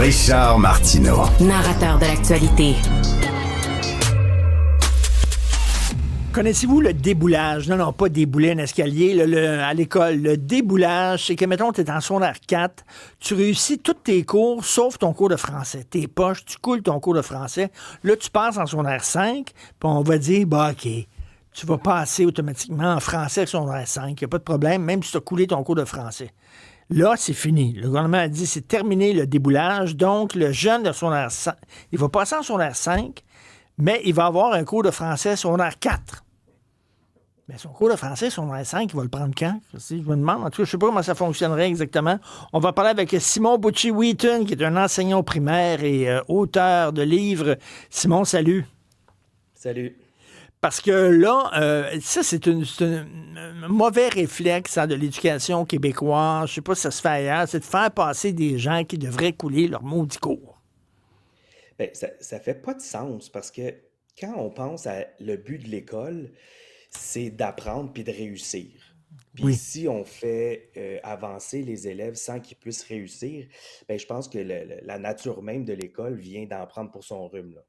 Richard Martineau. Narrateur de l'actualité. Connaissez-vous le déboulage? Non, pas débouler un escalier. À l'école, le déboulage, c'est que, mettons, tu es en secondaire 4, tu réussis tous tes cours, sauf ton cours de français. Tes poches, tu coules ton cours de français. Là, tu passes en secondaire 5, puis on va dire, OK, tu vas passer automatiquement en français avec secondaire 5. Il n'y a pas de problème, même si tu as coulé ton cours de français. Là, c'est fini. Le gouvernement a dit, c'est terminé le déboulage. Donc, le jeune de secondaire 5, il va passer en secondaire 5, mais il va avoir un cours de français secondaire 4. Mais son cours de français, son 5, il va le prendre quand? Je me demande. En tout cas, je ne sais pas comment ça fonctionnerait exactement. On va parler avec Simon Bucci-Wheaton, qui est un enseignant primaire et auteur de livres. Simon, salut. Salut. Parce que là, ça, c'est un mauvais réflexe de l'éducation québécoise. Je ne sais pas si ça se fait ailleurs. C'est de faire passer des gens qui devraient couler leur maudit cours. Bien, ça fait pas de sens parce que quand on pense à le but de l'école, c'est d'apprendre puis de réussir. Puis Oui. si on fait avancer les élèves sans qu'ils puissent réussir, ben, je pense que la nature même de l'école vient d'en prendre pour son rhume, là.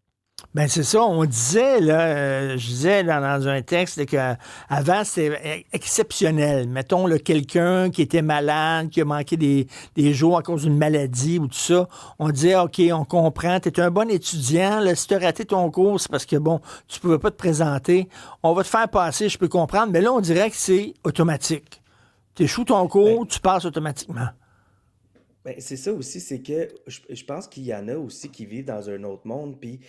Ben c'est ça, on disait, là, je disais dans un texte qu'avant, c'était exceptionnel. Mettons, là, quelqu'un qui était malade, qui a manqué des jours à cause d'une maladie ou tout ça, on disait, OK, on comprend, tu es un bon étudiant, là, si tu as raté ton cours, c'est parce que, bon, tu pouvais pas te présenter, on va te faire passer, je peux comprendre, mais là, on dirait que c'est automatique. Tu échoues ton cours, tu passes automatiquement. Ben, c'est ça aussi, c'est que je pense qu'il y en a aussi qui vivent dans un autre monde, puis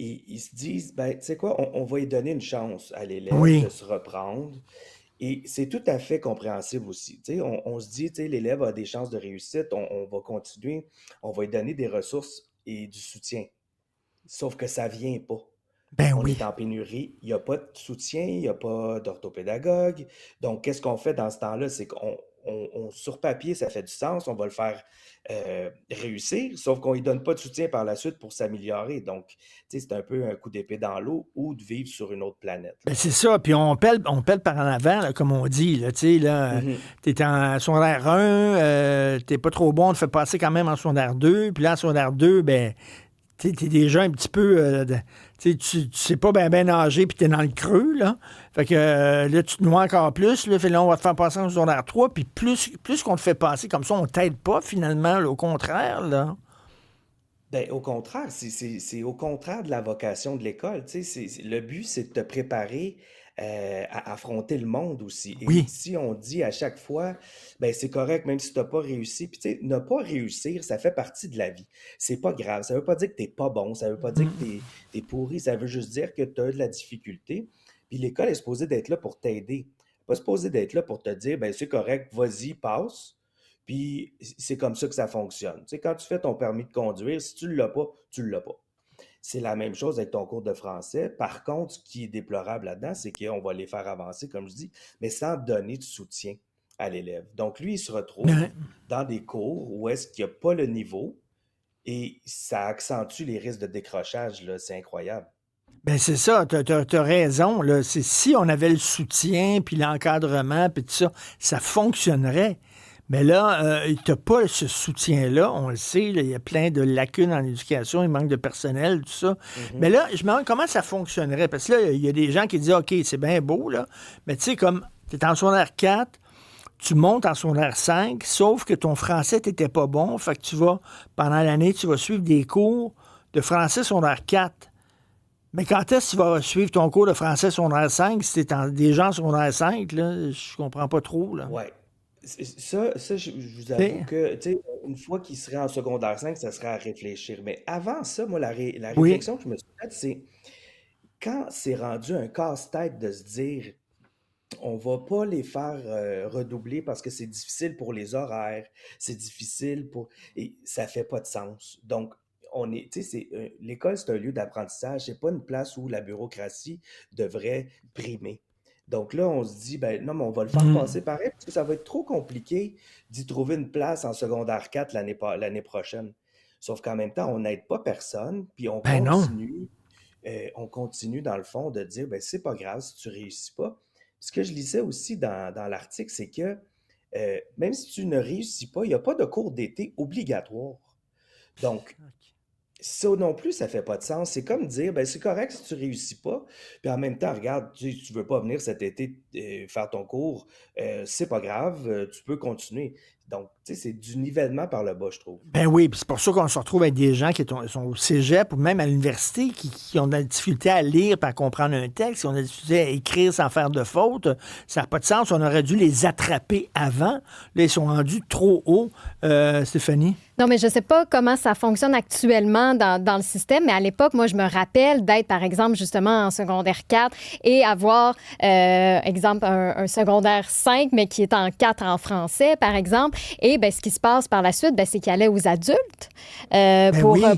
ils se disent, ben, tu sais quoi, on va lui donner une chance à l'élève Oui. de se reprendre. Et c'est tout à fait compréhensible aussi. Tu sais, on se dit, tu sais, l'élève a des chances de réussite, on va continuer, on va lui donner des ressources et du soutien. Sauf que ça vient pas. Ben On oui. est en pénurie, il n'y a pas de soutien, il n'y a pas d'orthopédagogue. Donc, qu'est-ce qu'on fait dans ce temps-là? C'est qu'on sur papier, ça fait du sens, on va le faire réussir, sauf qu'on ne lui donne pas de soutien par la suite pour s'améliorer. Donc, tu sais, c'est un peu un coup d'épée dans l'eau ou de vivre sur une autre planète, là. Ben c'est ça, puis on pèle par en avant, là, comme on dit. Là, tu sais, là, Mhm. t'es en secondaire 1, t'es pas trop bon, on te fait passer quand même en secondaire 2, puis là, en secondaire 2, ben, t'es déjà un petit peu, tu sais pas bien nager, puis t'es dans le creux, là. Fait que là, tu te noies encore plus, là, fait là, on va te faire passer en secondaire 3, puis plus qu'on te fait passer comme ça, on t'aide pas, finalement, là, au contraire, là. Ben, au contraire, c'est au contraire de la vocation de l'école. Tu sais, le but, c'est de te préparer à affronter le monde aussi. Et Oui. si on dit à chaque fois, ben c'est correct, même si tu n'as pas réussi. Puis tu sais, ne pas réussir, ça fait partie de la vie. C'est pas grave. Ça veut pas dire que tu n'es pas bon. Ça veut pas dire que tu es pourri. Ça veut juste dire que tu as de la difficulté. Puis l'école est supposée d'être là pour t'aider. Elle n'est pas supposée d'être là pour te dire, ben c'est correct, vas-y, passe. Puis c'est comme ça que ça fonctionne. Tu sais, quand tu fais ton permis de conduire, si tu ne l'as pas, tu ne l'as pas. C'est la même chose avec ton cours de français. Par contre, ce qui est déplorable là-dedans, c'est qu'on va les faire avancer, comme je dis, mais sans donner de soutien à l'élève. Donc, lui, il se retrouve Ouais. dans des cours où est-ce qu'il n'y a pas le niveau et ça accentue les risques de décrochage, là. C'est incroyable. Ben c'est ça, t'as raison. Là. C'est, si on avait le soutien, puis l'encadrement, puis tout ça, ça fonctionnerait. Mais là, t'as pas ce soutien-là, on le sait, là, il y a plein de lacunes en éducation, il manque de personnel, tout ça. Mais Mhm. là, je me demande comment ça fonctionnerait. Parce que là, il y a des gens qui disent, OK, c'est bien beau, là, mais tu sais, comme t'es en secondaire 4, tu montes en secondaire 5, sauf que ton français t'était pas bon, fait que tu vas, pendant l'année, tu vas suivre des cours de français secondaire 4. Mais quand est-ce que tu vas suivre ton cours de français secondaire 5 si t'es déjà en secondaire 5, là? Je comprends pas trop, là. Ouais. Ça, je vous avoue T'sais? que, tu sais, une fois qu'il serait en secondaire 5, ça serait à réfléchir. Mais avant ça, moi, la Oui. réflexion que je me suis faite, c'est quand c'est rendu un casse-tête de se dire, on va pas les faire redoubler parce que c'est difficile pour les horaires, c'est difficile pour... Et ça fait pas de sens. Donc, tu sais, l'école, c'est un lieu d'apprentissage, c'est pas une place où la bureaucratie devrait primer. Donc là, on se dit, ben non, mais on va le faire Hmm. passer pareil parce que ça va être trop compliqué d'y trouver une place en secondaire 4 l'année prochaine. Sauf qu'en même temps, on n'aide pas personne, puis Ben non. on continue dans le fond de dire, ben c'est pas grave si tu réussis pas. Ce que je lisais aussi dans l'article, c'est que même si tu ne réussis pas, il n'y a pas de cours d'été obligatoire. Donc, ça non plus, ça fait pas de sens. C'est comme dire, ben c'est correct si tu réussis pas, puis en même temps, regarde, tu veux pas venir cet été faire ton cours, c'est pas grave, tu peux continuer. Donc, tu sais, c'est du nivellement par le bas, je trouve. Ben oui, puis c'est pour ça qu'on se retrouve avec des gens qui sont au cégep ou même à l'université qui ont de la difficulté à lire et à comprendre un texte, qui ont de la difficulté à écrire sans faire de faute. Ça n'a pas de sens. On aurait dû les attraper avant. Là, ils sont rendus trop haut. Stéphanie? Non, mais je ne sais pas comment ça fonctionne actuellement dans le système, mais à l'époque, moi, je me rappelle d'être, par exemple, justement en secondaire 4 et avoir, exemple, un secondaire 5, mais qui est en 4 en français, par exemple. Et ben, ce qui se passe par la suite, ben, c'est qu'il allait aux adultes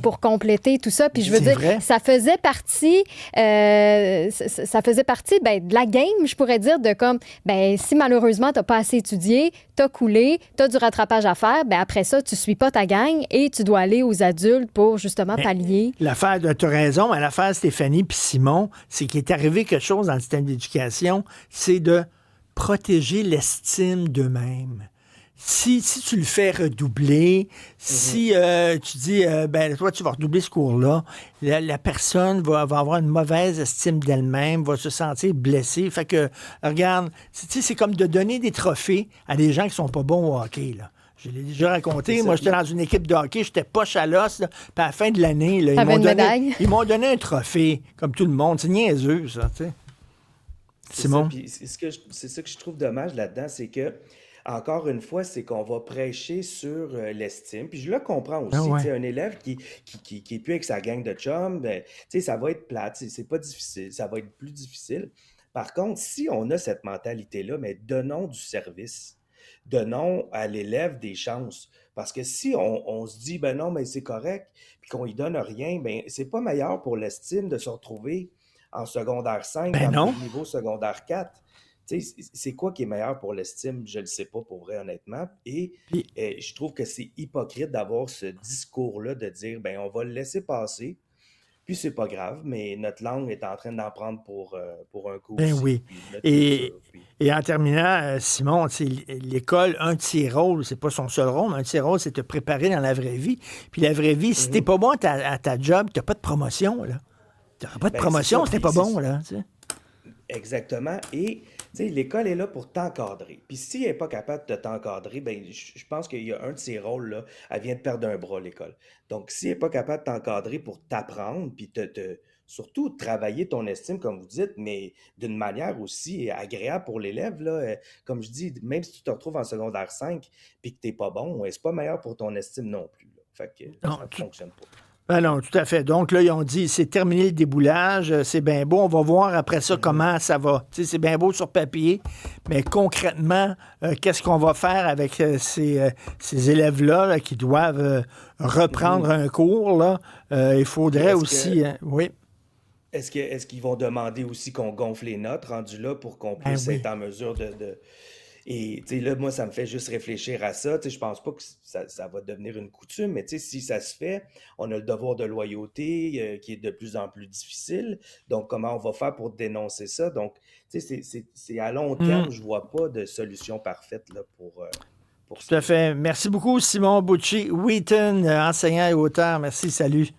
pour compléter tout ça. Puis je veux dire, vrai. ça faisait partie, ben, de la game, je pourrais dire, de comme, ben, si malheureusement, tu n'as pas assez étudié, tu as coulé, tu as du rattrapage à faire, ben, après ça, tu ne suis pas ta gang et tu dois aller aux adultes pour justement pallier. L'affaire, tu as raison, mais l'affaire Stéphanie puis Simon, c'est qu'il est arrivé quelque chose dans le système d'éducation, c'est de protéger l'estime d'eux-mêmes. Si tu le fais redoubler, si tu dis, ben toi, tu vas redoubler ce cours-là, la personne va avoir une mauvaise estime d'elle-même, va se sentir blessée. Fait que, regarde, c'est comme de donner des trophées à des gens qui sont pas bons au hockey, là. Je l'ai déjà raconté. Moi, j'étais dans une équipe de hockey, j'étais poche à l'os. Puis à la fin de l'année, là, ils m'ont donné un trophée, comme tout le monde. C'est niaiseux, ça, tu sais. Simon? C'est ça que je trouve dommage là-dedans, c'est que, encore une fois, c'est qu'on va prêcher sur l'estime. Puis je le comprends aussi. Tu sais, un élève qui est plus avec sa gang de chums, ben, tu sais, ça va être plate, c'est pas difficile, ça va être plus difficile. Par contre, si on a cette mentalité-là, mais donnons du service. Donnons à l'élève des chances. Parce que si on se dit, ben non, mais c'est correct, puis qu'on lui donne rien, ben c'est pas meilleur pour l'estime de se retrouver en secondaire 5 Ben dans non. le niveau secondaire 4. Tu sais, c'est quoi qui est meilleur pour l'estime? Je ne le sais pas pour vrai, honnêtement. Et je trouve que c'est hypocrite d'avoir ce discours-là de dire, ben on va le laisser passer, puis c'est pas grave, mais notre langue est en train d'en prendre pour un coup Ben aussi. oui. Puis notre Et, culture, puis... et en terminant, Simon, tu sais, l'école, un de ses rôles, c'est pas son seul rôle, mais un de ses rôles, c'est de te préparer dans la vraie vie. Puis la vraie vie, si t'es pas bon à ta job, t'as pas de promotion, là. T'auras pas de promotion si t'es pas bon, là. Tu sais. Exactement. Et tu sais, l'école est là pour t'encadrer. Puis si elle n'est pas capable de t'encadrer, ben, je pense qu'il y a un de ces rôles-là, elle vient de perdre un bras, l'école. Donc, si elle n'est pas capable de t'encadrer pour t'apprendre, puis surtout travailler ton estime, comme vous dites, mais d'une manière aussi agréable pour l'élève, là, comme je dis, même si tu te retrouves en secondaire 5 puis que tu n'es pas bon, c'est pas meilleur pour ton estime non plus, là. Fait que Non, ça ne fonctionne pas. Ben non, tout à fait. Donc là, ils ont dit, c'est terminé le déboulage, c'est bien beau, on va voir après ça comment ça va. Tu sais, c'est bien beau sur papier, mais concrètement, qu'est-ce qu'on va faire avec ces élèves-là là, qui doivent reprendre un cours, là? Il faudrait aussi... oui. Est-ce qu'ils vont demander aussi qu'on gonfle les notes rendues là pour qu'on puisse être en mesure de... Et tu sais, là, moi, ça me fait juste réfléchir à ça. Tu sais, je pense pas que ça va devenir une coutume, mais tu sais, si ça se fait, on a le devoir de loyauté qui est de plus en plus difficile. Donc, comment on va faire pour dénoncer ça? Donc, tu sais, c'est à long terme, je vois pas de solution parfaite là, pour Tout ça. à fait. Merci beaucoup, Simon Bucci, Wheaton, enseignant et auteur. Merci, salut.